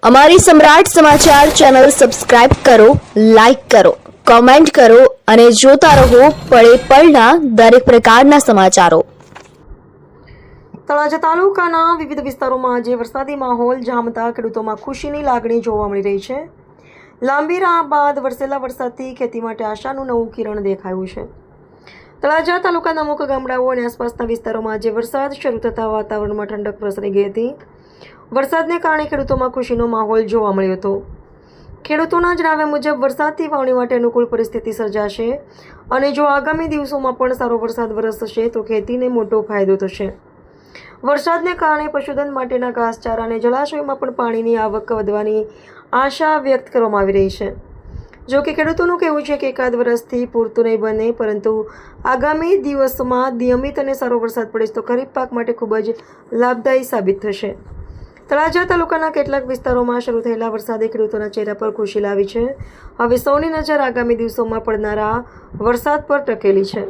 અમારી સમ્રાટ સમાચાર ચેનલ સબસ્ક્રાઇબ કરો, લાઇક કરો, કોમેન્ટ કરો અને જોતા રહો પળે પળના દરેક પ્રકારના સમાચારો। તળાજા તાલુકાના વિવિધ વિસ્તારોમાં આજે વરસાદી માહોલ જામતા ખેડૂતોમાં ખુશીની લાગણી જોવા મળી રહી છે। લાંબી રાહ બાદ વરસેલા વરસાદથી ખેતી માટે આશાનું નવું કિરણ દેખાયું છે। તળાજા તાલુકાના અમુક ગામડાઓ અને આસપાસના વિસ્તારોમાં આજે વરસાદ શરૂ થતાં વાતાવરણમાં ઠંડક પ્રસરી ગઈ હતી। વરસાદને કારણે ખેડૂતોમાં ખુશીનો માહોલ જોવા મળ્યો હતો। ખેડૂતોના જણાવ્યા મુજબ વરસાદથી વાવણી માટે અનુકૂળ પરિસ્થિતિ સર્જાશે અને જો આગામી દિવસોમાં પણ સારો વરસાદ વરસશે તો ખેતીને મોટો ફાયદો થશે। વરસાદને કારણે પશુધન માટેના ઘાસચારા અને જળાશયોમાં પણ પાણીની આવક વધવાની આશા વ્યક્ત કરવામાં આવી રહી છે। જો કે ખેડૂતોનું કહેવું છે કે એકાદ વર્ષથી પૂરતું નહીં બને, પરંતુ આગામી દિવસોમાં નિયમિત અને સારો વરસાદ પડે તો ખરીફ પાક માટે ખૂબ જ લાભદાયી સાબિત થશે। તળાજા તાલુકાના કેટલાક વિસ્તારોમાં શરૂ થયેલા વરસાદે ખેડૂતોના ચહેરા પર ખુશી લાવી છે। હવે સૌની નજર આગામી દિવસોમાં પડનારા વરસાદ પર ટકેલી છે।